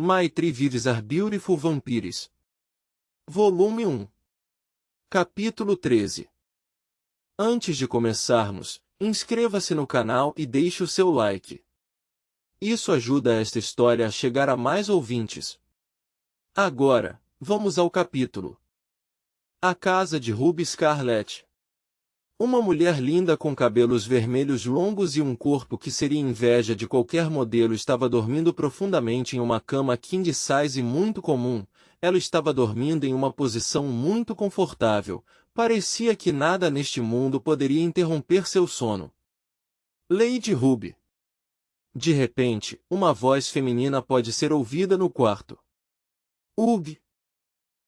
My Three Vives Are Beautiful Vampires. Volume 1. Capítulo 13. Antes de começarmos, inscreva-se no canal e deixe o seu like. Isso ajuda esta história a chegar a mais ouvintes. Agora, vamos ao capítulo. A casa de Ruby Scarlet. Uma mulher linda com cabelos vermelhos longos e um corpo que seria inveja de qualquer modelo estava dormindo profundamente em uma cama king size muito comum. Ela estava dormindo em uma posição muito confortável. Parecia que nada neste mundo poderia interromper seu sono. Lady Ruby. De repente, uma voz feminina pode ser ouvida no quarto. Ruby.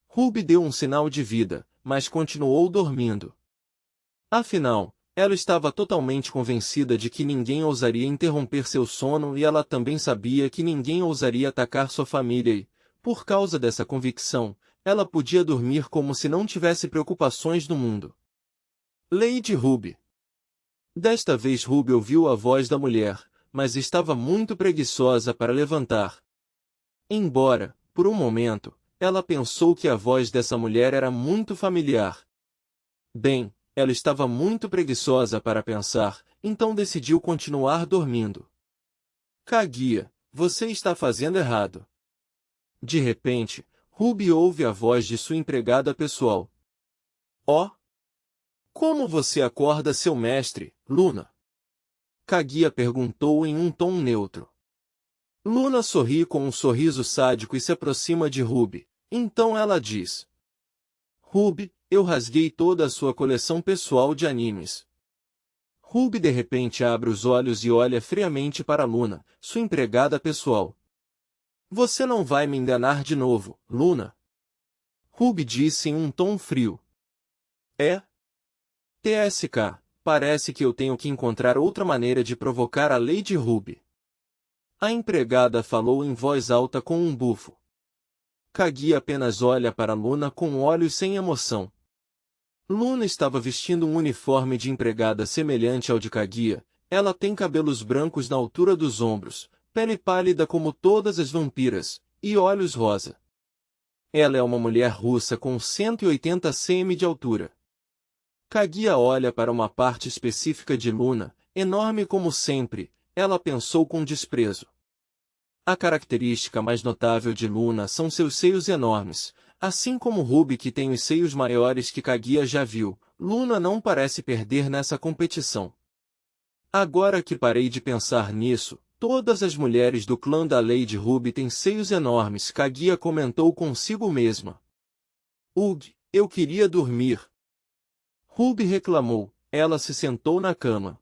Ruby deu um sinal de vida, mas continuou dormindo. Afinal, ela estava totalmente convencida de que ninguém ousaria interromper seu sono e ela também sabia que ninguém ousaria atacar sua família e, por causa dessa convicção, ela podia dormir como se não tivesse preocupações no mundo. Lady Ruby. Desta vez Ruby ouviu a voz da mulher, mas estava muito preguiçosa para levantar. Embora, por um momento, ela pensou que a voz dessa mulher era muito familiar. Bem, ela estava muito preguiçosa para pensar, então decidiu continuar dormindo. Kaguya, você está fazendo errado. De repente, Ruby ouve a voz de sua empregada pessoal. Oh! Como você acorda seu mestre, Luna? Kaguya perguntou em um tom neutro. Luna sorri com um sorriso sádico e se aproxima de Ruby. Então ela diz. Ruby, eu rasguei toda a sua coleção pessoal de animes. Ruby de repente abre os olhos e olha friamente para Luna, sua empregada pessoal. Você não vai me enganar de novo, Luna? Ruby disse em um tom frio. É? TSK, parece que eu tenho que encontrar outra maneira de provocar a Lady Ruby. A empregada falou em voz alta com um bufo. Kaguya apenas olha para Luna com olhos sem emoção. Luna estava vestindo um uniforme de empregada semelhante ao de Kaguya. Ela tem cabelos brancos na altura dos ombros, pele pálida como todas as vampiras, e olhos rosa. Ela é uma mulher russa com 180 cm de altura. Kaguya olha para uma parte específica de Luna, enorme como sempre, ela pensou com desprezo. A característica mais notável de Luna são seus seios enormes. Assim como Ruby que tem os seios maiores que Kaguya já viu, Luna não parece perder nessa competição. Agora que parei de pensar nisso, todas as mulheres do clã da Lady Ruby têm seios enormes, Kaguya comentou consigo mesma. Ugh, eu queria dormir. Ruby reclamou, ela se sentou na cama.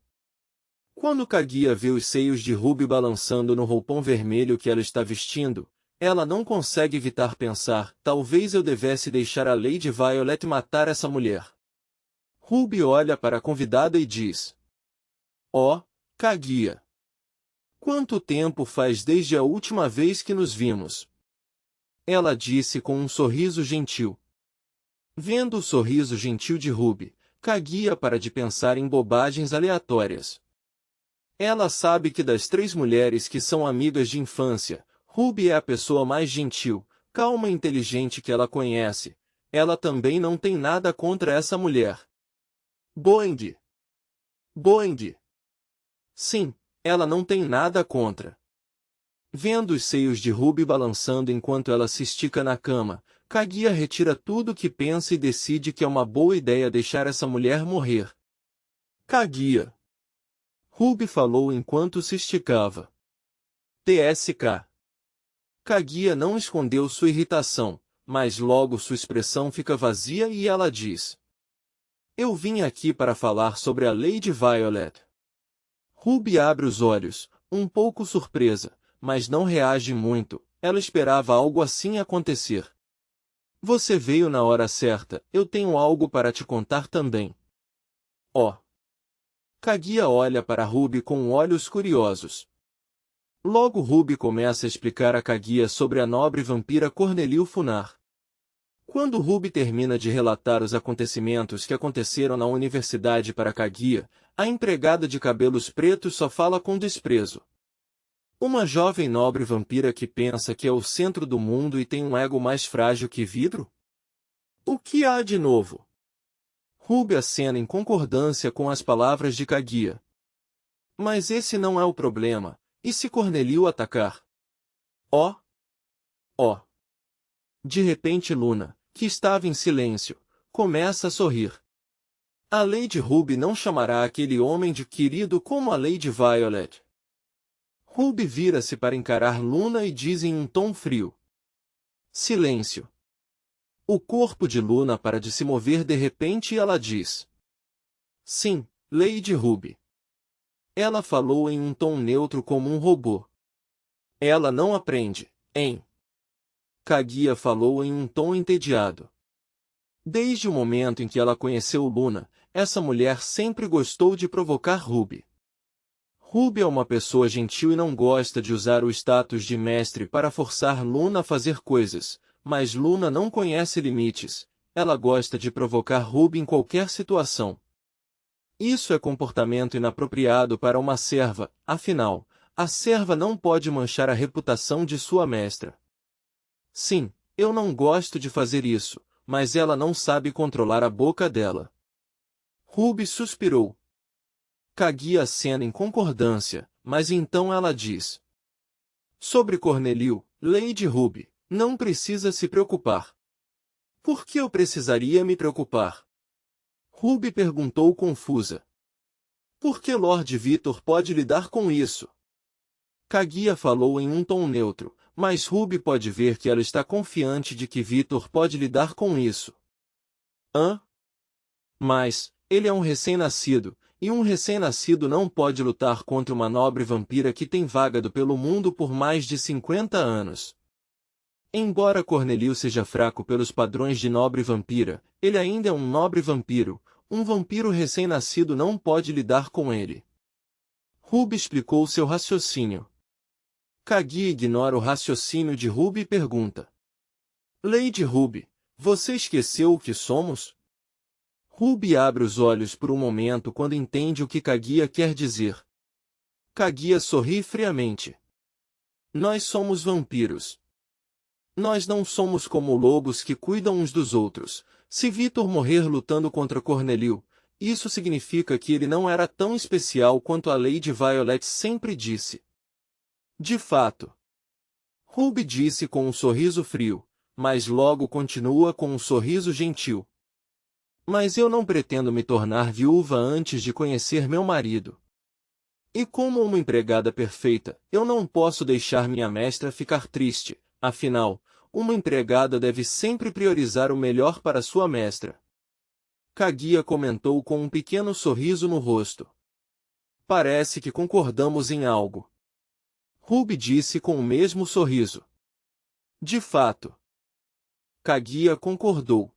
Quando Kaguya vê os seios de Ruby balançando no roupão vermelho que ela está vestindo, ela não consegue evitar pensar, talvez eu devesse deixar a Lady Violet matar essa mulher. Ruby olha para a convidada e diz. Oh, Kaguya. Quanto tempo faz desde a última vez que nos vimos? Ela disse com um sorriso gentil. Vendo o sorriso gentil de Ruby, Kaguya para de pensar em bobagens aleatórias. Ela sabe que das três mulheres que são amigas de infância, Ruby é a pessoa mais gentil, calma e inteligente que ela conhece. Ela também não tem nada contra essa mulher. Boing! Boing! Sim, ela não tem nada contra. Vendo os seios de Ruby balançando enquanto ela se estica na cama, Kaguya retira tudo o que pensa e decide que é uma boa ideia deixar essa mulher morrer. Kaguya. Ruby falou enquanto se esticava. TSK. Kaguya não escondeu sua irritação, mas logo sua expressão fica vazia e ela diz. Eu vim aqui para falar sobre a Lady Violet. Ruby abre os olhos, um pouco surpresa, mas não reage muito, ela esperava algo assim acontecer. Você veio na hora certa, eu tenho algo para te contar também. Oh! Kaguya olha para Ruby com olhos curiosos. Logo Ruby começa a explicar a Kaguya sobre a nobre vampira Cornelil Funar. Quando Ruby termina de relatar os acontecimentos que aconteceram na universidade para Kaguya, a empregada de cabelos pretos só fala com desprezo. Uma jovem nobre vampira que pensa que é o centro do mundo e tem um ego mais frágil que vidro? O que há de novo? Ruby acena em concordância com as palavras de Kaguya. Mas esse não é o problema. E se Cornelio atacar? Oh! Oh! De repente Luna, que estava em silêncio, começa a sorrir. A Lady Ruby não chamará aquele homem de querido como a Lady Violet. Ruby vira-se para encarar Luna e diz em um tom frio. Silêncio. O corpo de Luna para de se mover de repente e ela diz. Sim, Lady Ruby. Ela falou em um tom neutro como um robô. Ela não aprende, hein? Kaguya falou em um tom entediado. Desde o momento em que ela conheceu Luna, essa mulher sempre gostou de provocar Ruby. Ruby é uma pessoa gentil e não gosta de usar o status de mestre para forçar Luna a fazer coisas, mas Luna não conhece limites, ela gosta de provocar Ruby em qualquer situação. Isso é comportamento inapropriado para uma serva, afinal, a serva não pode manchar a reputação de sua mestra. Sim, eu não gosto de fazer isso, mas ela não sabe controlar a boca dela. Ruby suspirou. Kaguya acena em concordância, mas então ela diz. Sobre Cornelio, Lady Ruby, não precisa se preocupar. Por que eu precisaria me preocupar? Ruby perguntou confusa. Por que Lord Victor pode lidar com isso? Kaguya falou em um tom neutro, mas Ruby pode ver que ela está confiante de que Victor pode lidar com isso. Hã? Mas, ele é um recém-nascido, e um recém-nascido não pode lutar contra uma nobre vampira que tem vagado pelo mundo por mais de 50 anos. Embora Cornelio seja fraco pelos padrões de nobre vampira, ele ainda é um nobre vampiro. Um vampiro recém-nascido não pode lidar com ele. Ruby explicou seu raciocínio. Kaguya ignora o raciocínio de Ruby e pergunta. Lady Ruby, você esqueceu o que somos? Ruby abre os olhos por um momento quando entende o que Kaguya quer dizer. Kaguya sorri friamente. Nós somos vampiros. Nós não somos como lobos que cuidam uns dos outros. Se Victor morrer lutando contra Cornelio, isso significa que ele não era tão especial quanto a Lady Violet sempre disse. De fato. Ruby disse com um sorriso frio, mas logo continua com um sorriso gentil. Mas eu não pretendo me tornar viúva antes de conhecer meu marido. E como uma empregada perfeita, eu não posso deixar minha mestra ficar triste, afinal, uma empregada deve sempre priorizar o melhor para sua mestra. Kaguya comentou com um pequeno sorriso no rosto. Parece que concordamos em algo. Ruby disse com o mesmo sorriso. De fato. Kaguya concordou.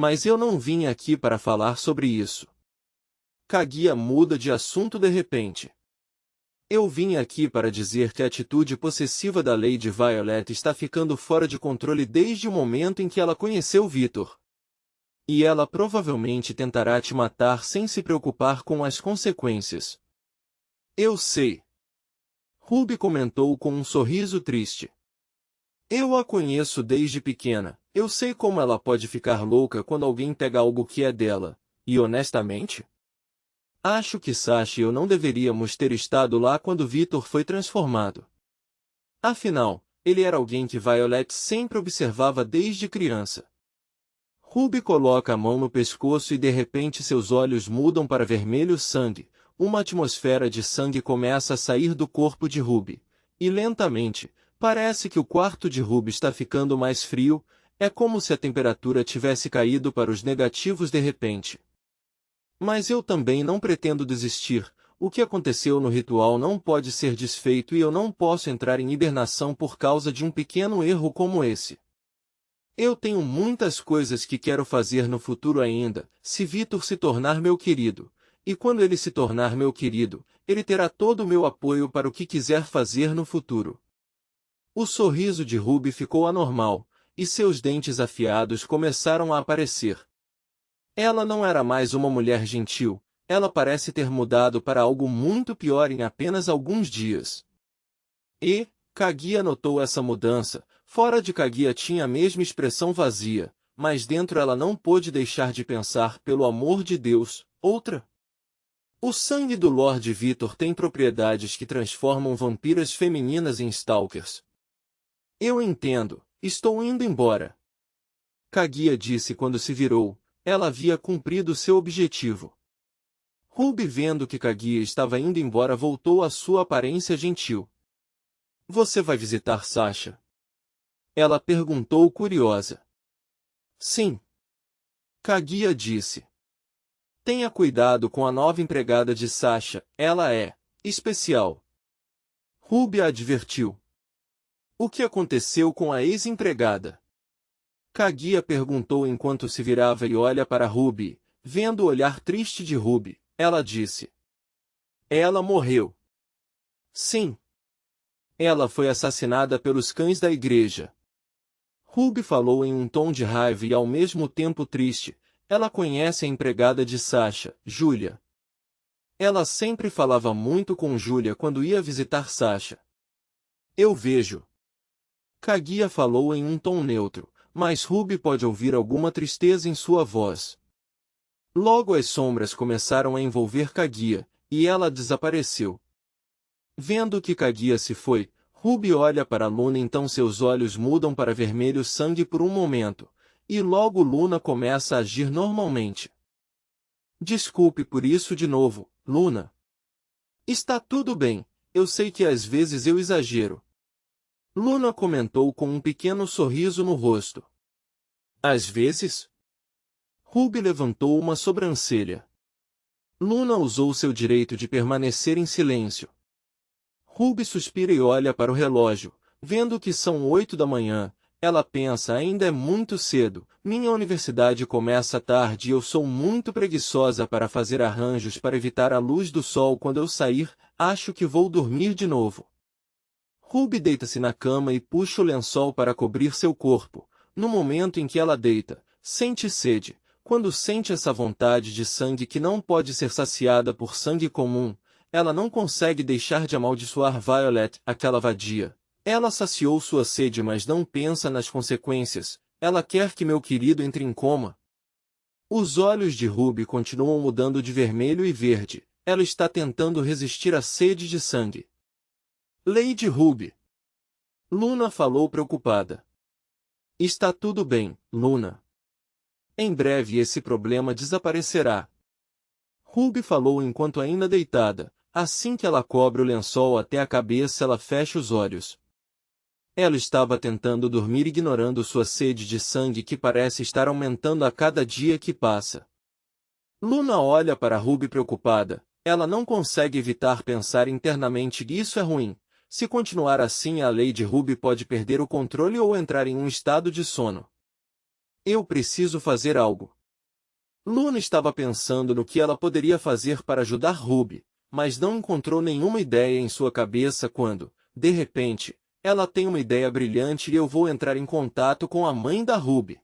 Mas eu não vim aqui para falar sobre isso. Kaguya muda de assunto de repente. Eu vim aqui para dizer que a atitude possessiva da Lady Violet está ficando fora de controle desde o momento em que ela conheceu Victor. E ela provavelmente tentará te matar sem se preocupar com as consequências. Eu sei. Ruby comentou com um sorriso triste. Eu a conheço desde pequena, eu sei como ela pode ficar louca quando alguém pega algo que é dela, e honestamente? Acho que Sasha e eu não deveríamos ter estado lá quando Victor foi transformado. Afinal, ele era alguém que Violet sempre observava desde criança. Ruby coloca a mão no pescoço e de repente seus olhos mudam para vermelho sangue, uma atmosfera de sangue começa a sair do corpo de Ruby, e lentamente, parece que o quarto de Ruby está ficando mais frio, é como se a temperatura tivesse caído para os negativos de repente. Mas eu também não pretendo desistir, o que aconteceu no ritual não pode ser desfeito e eu não posso entrar em hibernação por causa de um pequeno erro como esse. Eu tenho muitas coisas que quero fazer no futuro ainda, se Victor se tornar meu querido, e quando ele se tornar meu querido, ele terá todo o meu apoio para o que quiser fazer no futuro. O sorriso de Ruby ficou anormal, e seus dentes afiados começaram a aparecer. Ela não era mais uma mulher gentil, ela parece ter mudado para algo muito pior em apenas alguns dias. Kaguya notou essa mudança. Fora de Kaguya tinha a mesma expressão vazia, mas dentro ela não pôde deixar de pensar, pelo amor de Deus, outra? O sangue do Lord Victor tem propriedades que transformam vampiras femininas em stalkers. Eu entendo, estou indo embora. Kaguya disse quando se virou. Ela havia cumprido seu objetivo. Ruby, vendo que Kaguya estava indo embora, voltou à sua aparência gentil. Você vai visitar Sasha? Ela perguntou curiosa. Sim. Kaguya disse. Tenha cuidado com a nova empregada de Sasha, ela é especial. Ruby advertiu. O que aconteceu com a ex-empregada? Kaguya perguntou enquanto se virava e olha para Ruby. Vendo o olhar triste de Ruby, ela disse. Ela morreu. Sim. Ela foi assassinada pelos cães da igreja. Ruby falou em um tom de raiva e ao mesmo tempo triste. Ela conhece a empregada de Sasha, Julia. Ela sempre falava muito com Julia quando ia visitar Sasha. Eu vejo. Kaguya falou em um tom neutro, mas Ruby pode ouvir alguma tristeza em sua voz. Logo as sombras começaram a envolver Kaguya, e ela desapareceu. Vendo que Kaguya se foi, Ruby olha para Luna, então seus olhos mudam para vermelho sangue por um momento, e logo Luna começa a agir normalmente. Desculpe por isso de novo, Luna. Está tudo bem, eu sei que às vezes eu exagero. Luna comentou com um pequeno sorriso no rosto. Às vezes? Ruby levantou uma sobrancelha. Luna usou seu direito de permanecer em silêncio. Ruby suspira e olha para o relógio, vendo que são 8 da manhã. Ela pensa, ainda é muito cedo, minha universidade começa tarde e eu sou muito preguiçosa para fazer arranjos para evitar a luz do sol quando eu sair, acho que vou dormir de novo. Ruby deita-se na cama e puxa o lençol para cobrir seu corpo. No momento em que ela deita, sente sede. Quando sente essa vontade de sangue que não pode ser saciada por sangue comum, ela não consegue deixar de amaldiçoar Violet, aquela vadia. Ela saciou sua sede, mas não pensa nas consequências. Ela quer que meu querido entre em coma. Os olhos de Ruby continuam mudando de vermelho e verde. Ela está tentando resistir à sede de sangue. Lady Ruby. Luna falou preocupada. Está tudo bem, Luna. Em breve esse problema desaparecerá. Ruby falou enquanto ainda deitada. Assim que ela cobre o lençol até a cabeça, ela fecha os olhos. Ela estava tentando dormir, ignorando sua sede de sangue que parece estar aumentando a cada dia que passa. Luna olha para Ruby preocupada. Ela não consegue evitar pensar internamente que isso é ruim. Se continuar assim, a Lady Ruby pode perder o controle ou entrar em um estado de sono. Eu preciso fazer algo. Luna estava pensando no que ela poderia fazer para ajudar Ruby, mas não encontrou nenhuma ideia em sua cabeça quando, de repente, ela tem uma ideia brilhante e eu vou entrar em contato com a mãe da Ruby.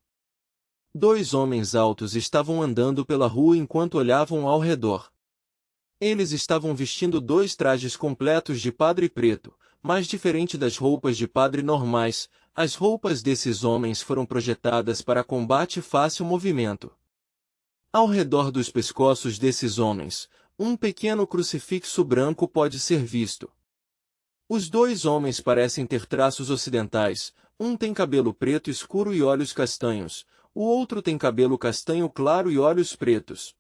2 homens altos estavam andando pela rua enquanto olhavam ao redor. Eles estavam vestindo 2 trajes completos de padre preto, mas diferente das roupas de padre normais, as roupas desses homens foram projetadas para combate fácil movimento. Ao redor dos pescoços desses homens, um pequeno crucifixo branco pode ser visto. Os 2 homens parecem ter traços ocidentais, um tem cabelo preto escuro e olhos castanhos, o outro tem cabelo castanho claro e olhos pretos.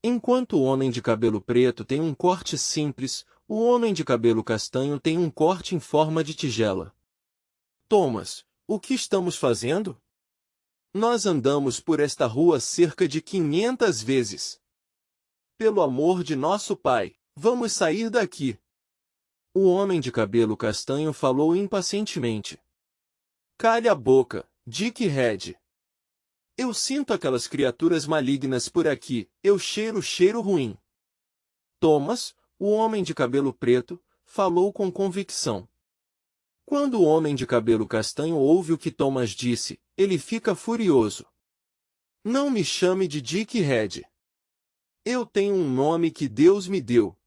Enquanto o homem de cabelo preto tem um corte simples, o homem de cabelo castanho tem um corte em forma de tigela. Thomas, o que estamos fazendo? Nós andamos por esta rua cerca de 500 vezes. Pelo amor de nosso pai, vamos sair daqui. O homem de cabelo castanho falou impacientemente. Calhe a boca, Dickhead. Eu sinto aquelas criaturas malignas por aqui, eu cheiro ruim. Thomas, o homem de cabelo preto, falou com convicção. Quando o homem de cabelo castanho ouve o que Thomas disse, ele fica furioso. Não me chame de Dickhead. Eu tenho um nome que Deus me deu.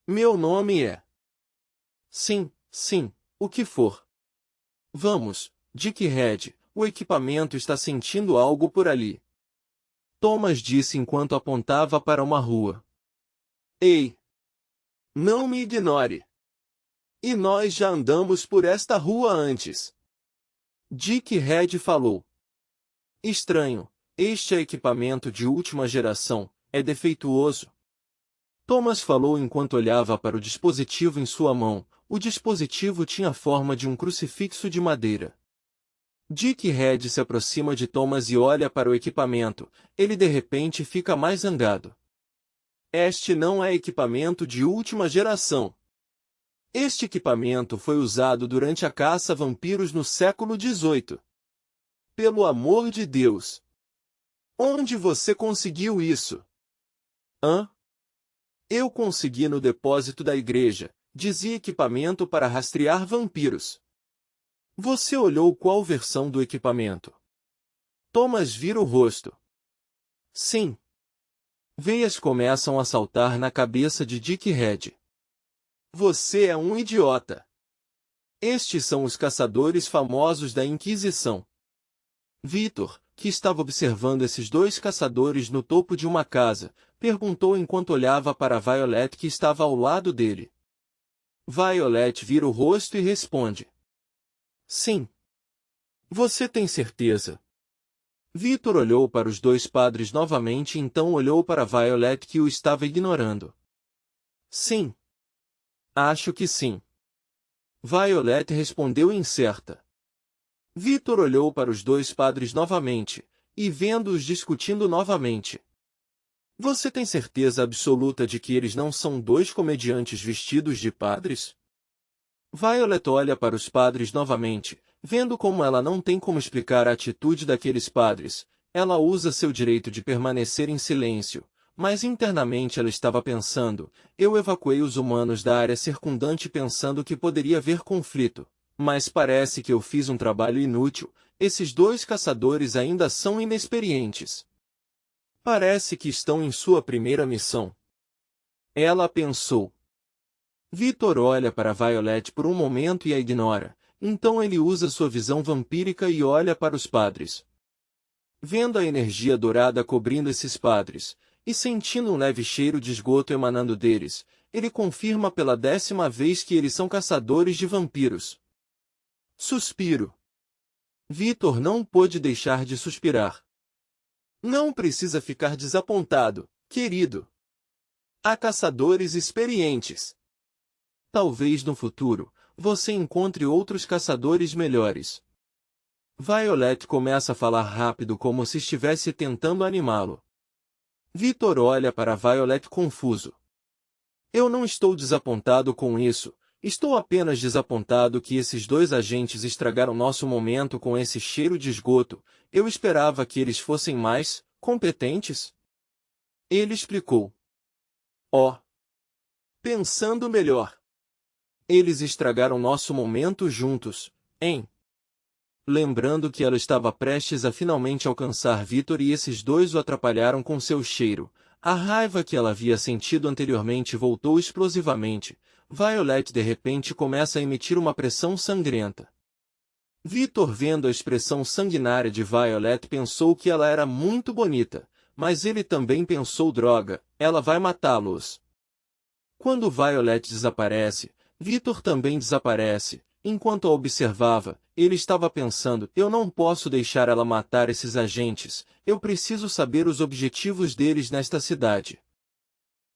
Meu nome é... Sim, Sim, o que for. Vamos, Dickhead, o equipamento está sentindo algo por ali. Thomas disse enquanto apontava para uma rua. Ei! Não me ignore! E nós já andamos por esta rua antes. Dickhead falou. Estranho, este é equipamento de última geração, é defeituoso. Thomas falou enquanto olhava para o dispositivo em sua mão. O dispositivo tinha a forma de um crucifixo de madeira. Dickhead se aproxima de Thomas e olha para o equipamento. Ele de repente fica mais zangado. Este não é equipamento de última geração. Este equipamento foi usado durante a caça a vampiros no século XVIII. Pelo amor de Deus! Onde você conseguiu isso? Hã? Eu consegui no depósito da igreja. Dizia equipamento para rastrear vampiros. Você olhou qual versão do equipamento? Thomas vira o rosto. Sim. Veias começam a saltar na cabeça de Dickhead. Você é um idiota. Estes são os caçadores famosos da Inquisição. Victor, que estava observando esses dois caçadores no topo de uma casa, perguntou enquanto olhava para Violet que estava ao lado dele. Violet vira o rosto e responde. Sim. Você tem certeza? Victor olhou para os dois padres novamente e então olhou para Violet que o estava ignorando. Sim. Acho que sim. Violet respondeu incerta. Victor olhou para os dois padres novamente, e vendo-os discutindo novamente. Você tem certeza absoluta de que eles não são dois comediantes vestidos de padres? Violet olha para os padres novamente, vendo como ela não tem como explicar a atitude daqueles padres. Ela usa seu direito de permanecer em silêncio, mas internamente ela estava pensando, eu evacuei os humanos da área circundante pensando que poderia haver conflito, mas parece que eu fiz um trabalho inútil, esses dois caçadores ainda são inexperientes. Parece que estão em sua primeira missão. Ela pensou. Victor olha para Violet por um momento e a ignora, então ele usa sua visão vampírica e olha para os padres. Vendo a energia dourada cobrindo esses padres, e sentindo um leve cheiro de esgoto emanando deles, ele confirma pela 10ª vez que eles são caçadores de vampiros. Suspiro. Victor não pôde deixar de suspirar. Não precisa ficar desapontado, querido. Há caçadores experientes. Talvez no futuro, você encontre outros caçadores melhores. Violet começa a falar rápido como se estivesse tentando animá-lo. Victor olha para Violet confuso. Eu não estou desapontado com isso, estou apenas desapontado que esses dois agentes estragaram nosso momento com esse cheiro de esgoto. Eu esperava que eles fossem mais competentes. Ele explicou. Oh. Pensando melhor. Eles estragaram nosso momento juntos, hein? Lembrando que ela estava prestes a finalmente alcançar Victor e esses dois o atrapalharam com seu cheiro. A raiva que ela havia sentido anteriormente voltou explosivamente. Violet de repente começa a emitir uma pressão sangrenta. Victor, vendo a expressão sanguinária de Violet, pensou que ela era muito bonita, mas ele também pensou droga, ela vai matá-los. Quando Violet desaparece, Victor também desaparece. Enquanto a observava, ele estava pensando, eu não posso deixar ela matar esses agentes, eu preciso saber os objetivos deles nesta cidade.